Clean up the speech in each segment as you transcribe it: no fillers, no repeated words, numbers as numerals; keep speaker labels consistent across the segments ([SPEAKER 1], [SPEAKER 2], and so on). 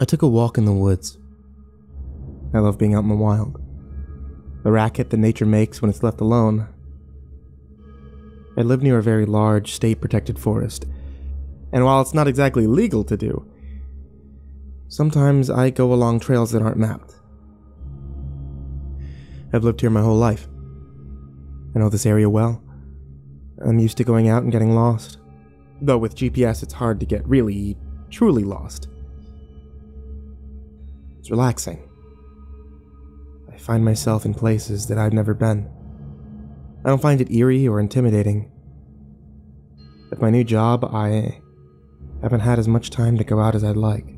[SPEAKER 1] I took a walk in the woods. I love being out in the wild. The racket that nature makes when it's left alone. I live near a very large, state-protected forest, and while it's not exactly legal to do, sometimes I go along trails that aren't mapped. I've lived here my whole life. I know this area well. I'm used to going out and getting lost. Though with GPS it's hard to get really, truly lost. It's relaxing. I find myself in places that I've never been. I don't find it eerie or intimidating. With my new job, I haven't had as much time to go out as I'd like.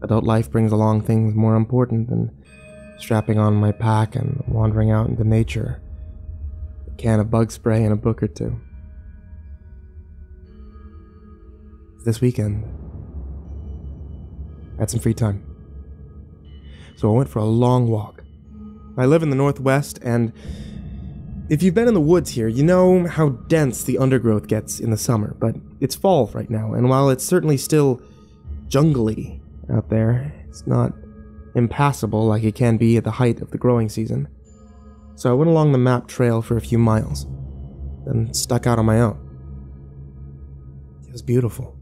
[SPEAKER 1] Adult life brings along things more important than strapping on my pack and wandering out into nature. A can of bug spray and a book or two. This weekend, I had some free time. So I went for a long walk. I live in the Northwest, and if you've been in the woods here, you know how dense the undergrowth gets in the summer, but it's fall right now, and while it's certainly still jungly out there, it's not impassable like it can be at the height of the growing season. So I went along the mapped trail for a few miles, then stuck out on my own. It was beautiful.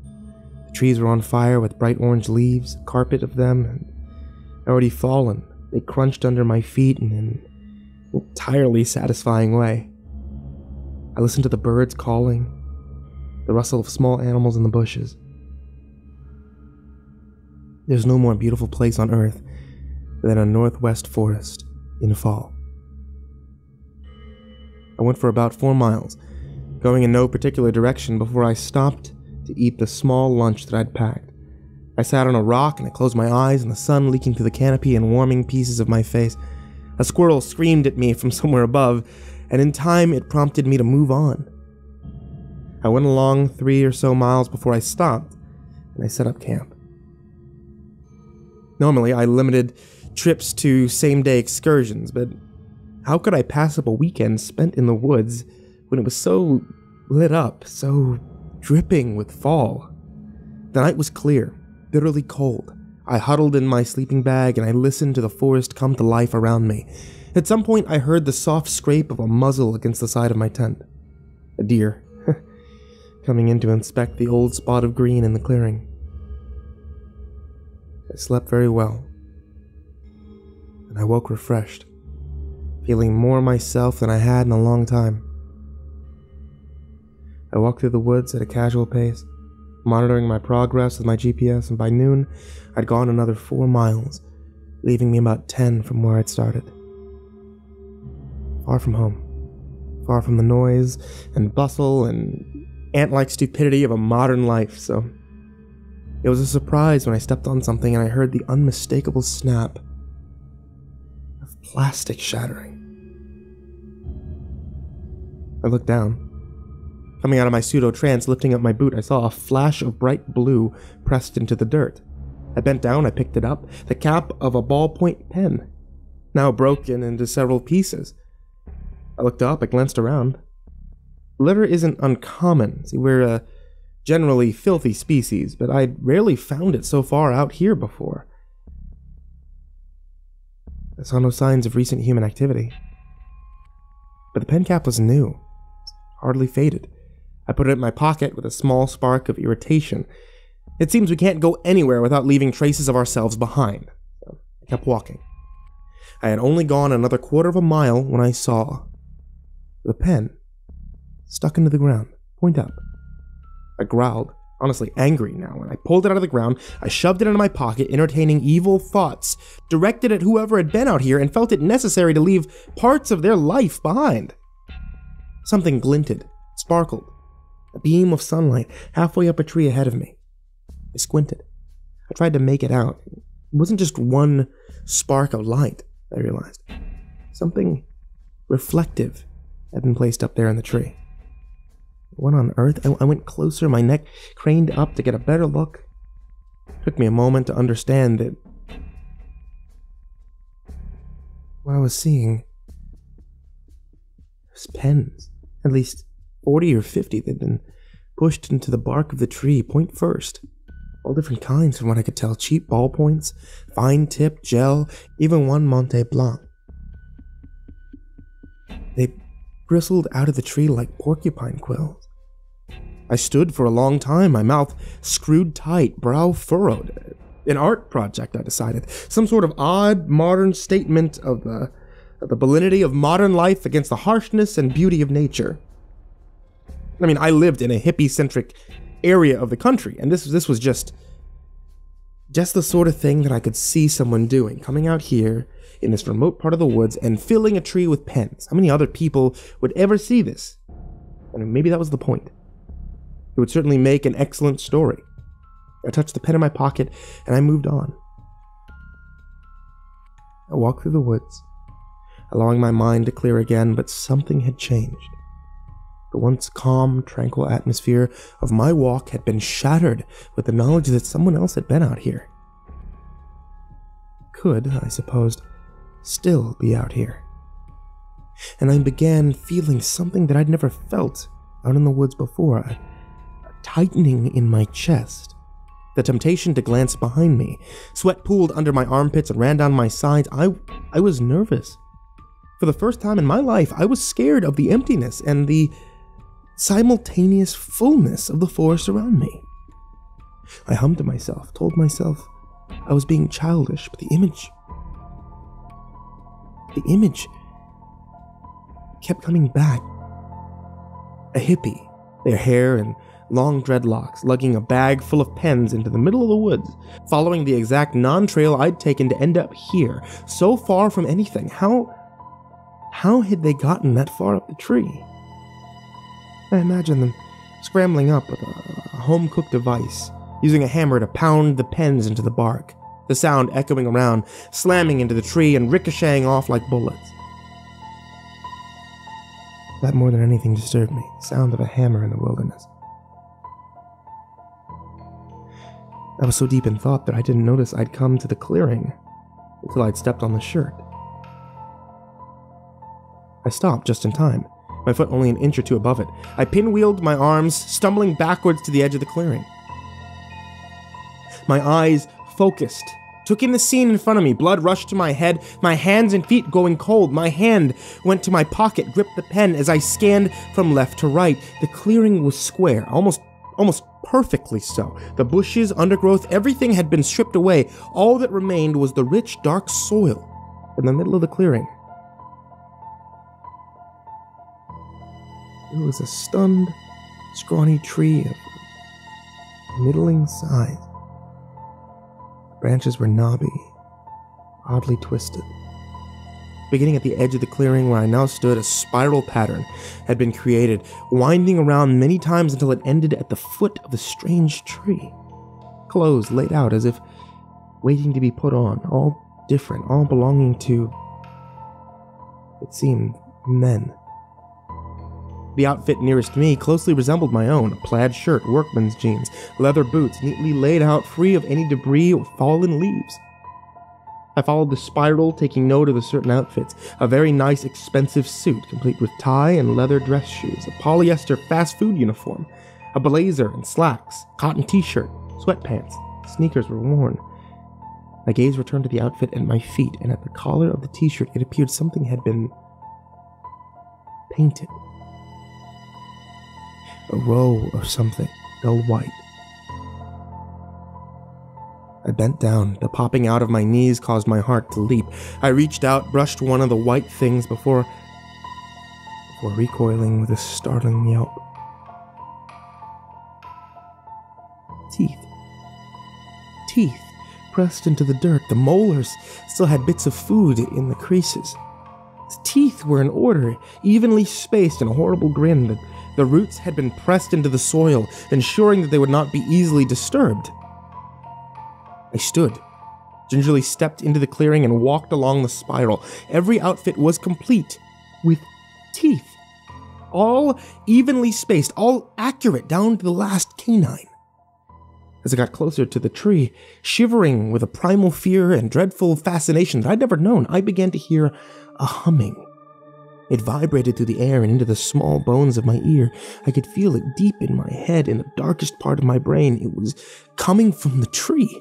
[SPEAKER 1] The trees were on fire with bright orange leaves, a carpet of them, and already fallen. They crunched under my feet in an entirely satisfying way. I listened to the birds calling, the rustle of small animals in the bushes. There's no more beautiful place on earth than a northwest forest in fall. I went for about 4 miles, going in no particular direction before I stopped to eat the small lunch that I'd packed. I sat on a rock and I closed my eyes, and the sun leaking through the canopy and warming pieces of my face. A squirrel screamed at me from somewhere above, and in time it prompted me to move on. I went along 3 or so miles before I stopped, and I set up camp. Normally, I limited trips to same-day excursions, but how could I pass up a weekend spent in the woods when it was so lit up, so dripping with fall? The night was clear, bitterly cold. I huddled in my sleeping bag and I listened to the forest come to life around me. At some point, I heard the soft scrape of a muzzle against the side of my tent. A deer, coming in to inspect the old spot of green in the clearing. I slept very well, and I woke refreshed, feeling more myself than I had in a long time. I walked through the woods at a casual pace, monitoring my progress with my GPS, and by noon, I'd gone another 4 miles, leaving me about 10 from where I'd started. Far from home, far from the noise and bustle and ant-like stupidity of a modern life, so it was a surprise when I stepped on something and I heard the unmistakable snap of plastic shattering. I looked down. Coming out of my pseudo-trance, lifting up my boot, I saw a flash of bright blue pressed into the dirt. I bent down, I picked it up, the cap of a ballpoint pen, now broken into several pieces. I looked up, I glanced around. Litter isn't uncommon. See, we're a generally filthy species, but I'd rarely found it so far out here before. I saw no signs of recent human activity. But the pen cap was new, hardly faded. I put it in my pocket with a small spark of irritation. It seems we can't go anywhere without leaving traces of ourselves behind. So I kept walking. I had only gone another 1/4 mile when I saw the pen stuck into the ground, point up. I growled, honestly angry now, and I pulled it out of the ground. I shoved it into my pocket, entertaining evil thoughts directed at whoever had been out here and felt it necessary to leave parts of their life behind. Something glinted, sparkled. A beam of sunlight halfway up a tree ahead of me. I squinted. I tried to make it out. It wasn't just one spark of light, I realized. Something reflective had been placed up there in the tree. What on earth? I went closer, my neck craned up to get a better look. It took me a moment to understand that what I was seeing was pens. At least 40 or 50 that had been pushed into the bark of the tree, point first. All different kinds from what I could tell. Cheap ballpoints, fine tip, gel, even one Monte Blanc. They bristled out of the tree like porcupine quills. I stood for a long time, my mouth screwed tight, brow furrowed. An art project, I decided. Some sort of odd, modern statement of the validity of modern life against the harshness and beauty of nature. I mean, I lived in a hippie-centric area of the country, and this was just the sort of thing that I could see someone doing, coming out here in this remote part of the woods and filling a tree with pens. How many other people would ever see this? And maybe that was the point. It would certainly make an excellent story. I touched the pen in my pocket, and I moved on. I walked through the woods, allowing my mind to clear again, but something had changed. The once calm, tranquil atmosphere of my walk had been shattered with the knowledge that someone else had been out here. Could, I supposed, still be out here. And I began feeling something that I'd never felt out in the woods before, a tightening in my chest. The temptation to glance behind me. Sweat pooled under my armpits and ran down my sides. I was nervous. For the first time in my life, I was scared of the emptiness and the simultaneous fullness of the forest around me. I hummed to myself, told myself I was being childish, but the image kept coming back. A hippie, their hair and long dreadlocks, lugging a bag full of pens into the middle of the woods, following the exact non-trail I'd taken to end up here, so far from anything. How had they gotten that far up the tree? I imagine them scrambling up with a home-cooked device, using a hammer to pound the pens into the bark, the sound echoing around, slamming into the tree and ricocheting off like bullets. That more than anything disturbed me, the sound of a hammer in the wilderness. I was so deep in thought that I didn't notice I'd come to the clearing until I'd stepped on the shirt. I stopped just in time, my foot only an inch or two above it. I pinwheeled my arms, stumbling backwards to the edge of the clearing. My eyes focused, took in the scene in front of me. Blood rushed to my head, my hands and feet going cold. My hand went to my pocket, gripped the pen as I scanned from left to right. The clearing was square, almost perfectly so. The bushes, undergrowth, everything had been stripped away. All that remained was the rich, dark soil in the middle of the clearing. It was a stunned, scrawny tree of middling size. Branches were knobby, oddly twisted. Beginning at the edge of the clearing where I now stood, a spiral pattern had been created, winding around many times until it ended at the foot of the strange tree. Clothes laid out as if waiting to be put on, all different, all belonging to, it seemed, men. The outfit nearest me closely resembled my own, a plaid shirt, workman's jeans, leather boots, neatly laid out free of any debris or fallen leaves. I followed the spiral, taking note of the certain outfits. A very nice, expensive suit, complete with tie and leather dress shoes, a polyester fast food uniform, a blazer and slacks, cotton t-shirt, sweatpants, sneakers were worn. My gaze returned to the outfit at my feet, and at the collar of the t-shirt it appeared something had been painted. A row of something, dull white. I bent down. The popping out of my knees caused my heart to leap. I reached out, brushed one of the white things before recoiling with a startling yelp. Teeth. Teeth pressed into the dirt. The molars still had bits of food in the creases. The teeth were in order, evenly spaced in a horrible grin. The roots had been pressed into the soil, ensuring that they would not be easily disturbed. I stood, gingerly stepped into the clearing and walked along the spiral. Every outfit was complete, with teeth. All evenly spaced, all accurate down to the last canine. As I got closer to the tree, shivering with a primal fear and dreadful fascination that I'd never known, I began to hear a humming. It vibrated through the air and into the small bones of my ear. I could feel it deep in my head, in the darkest part of my brain. It was coming from the tree.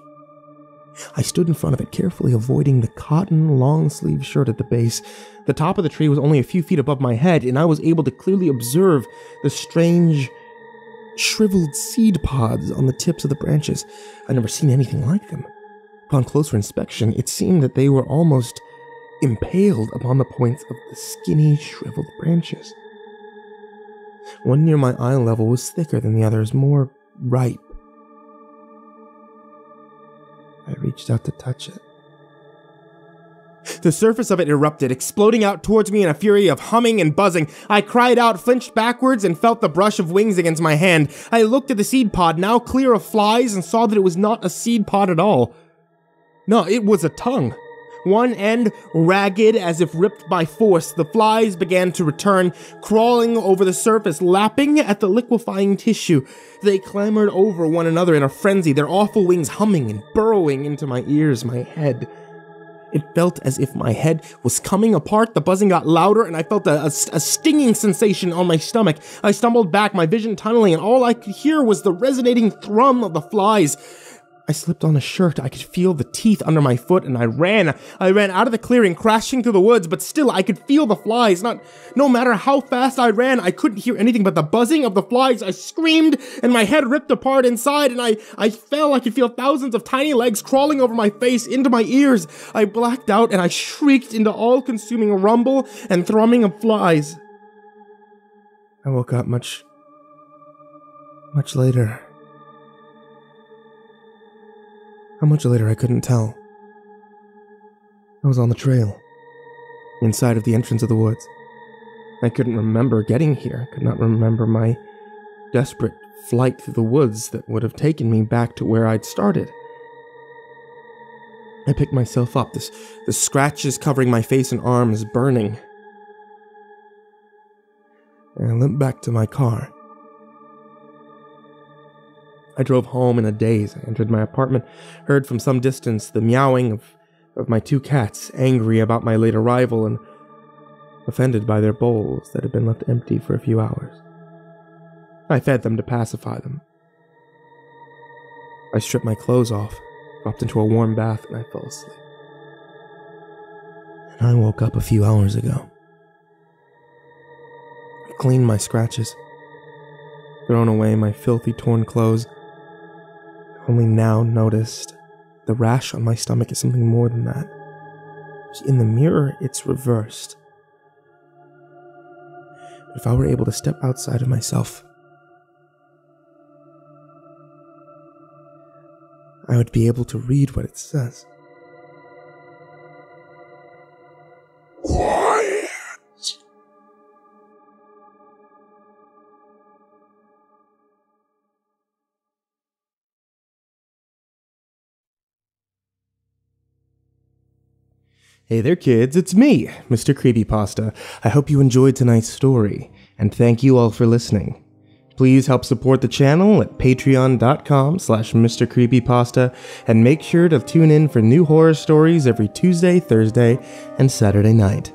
[SPEAKER 1] I stood in front of it, carefully avoiding the cotton long-sleeve shirt at the base. The top of the tree was only a few feet above my head, and I was able to clearly observe the strange, shriveled seed pods on the tips of the branches. I'd never seen anything like them. Upon closer inspection, it seemed that they were almost impaled upon the points of the skinny, shriveled branches. One near my eye level was thicker than the others, more ripe. I reached out to touch it. The surface of it erupted, exploding out towards me in a fury of humming and buzzing. I cried out, flinched backwards, and felt the brush of wings against my hand. I looked at the seed pod, now clear of flies, and saw that it was not a seed pod at all. No, it was a tongue. One end ragged as if ripped by force. The flies began to return, crawling over the surface, lapping at the liquefying tissue. They clambered over one another in a frenzy, their awful wings humming and burrowing into my ears, my head. It felt as if my head was coming apart. The buzzing got louder, and I felt a stinging sensation on my stomach. I stumbled back, my vision tunneling, and all I could hear was the resonating thrum of the flies. I slipped on a shirt. I could feel the teeth under my foot, and I ran. I ran out of the clearing, crashing through the woods, but still I could feel the flies. No matter how fast I ran, I couldn't hear anything but the buzzing of the flies. I screamed, and my head ripped apart inside, and I fell. I could feel thousands of tiny legs crawling over my face, into my ears. I blacked out, and I shrieked into all-consuming rumble and thrumming of flies. I woke up much later. How much later, I couldn't tell. I was on the trail, inside of the entrance of the woods. I couldn't remember getting here, could not remember my desperate flight through the woods that would have taken me back to where I'd started. I picked myself up, the scratches covering my face and arms burning. And I limped back to my car. I drove home in a daze. I entered my apartment, heard from some distance the meowing of my two cats, angry about my late arrival and offended by their bowls that had been left empty for a few hours. I fed them to pacify them. I stripped my clothes off, dropped into a warm bath, and I fell asleep. And I woke up a few hours ago. I cleaned my scratches, thrown away my filthy, torn clothes. Only now noticed the rash on my stomach is something more than that. In the mirror, it's reversed. But if I were able to step outside of myself, I would be able to read what it says. Quiet! Hey there kids, it's me, MrCreepyPasta. I hope you enjoyed tonight's story, and thank you all for listening. Please help support the channel at patreon.com/MrCreepyPasta, and make sure to tune in for new horror stories every Tuesday, Thursday, and Saturday night.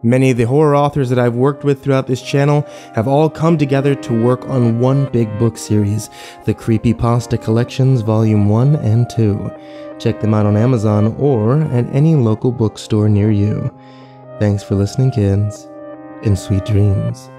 [SPEAKER 1] Many of the horror authors that I've worked with throughout this channel have all come together to work on one big book series, the CreepyPasta Collections Volume 1 and 2. Check them out on Amazon or at any local bookstore near you. Thanks for listening, kids, and sweet dreams.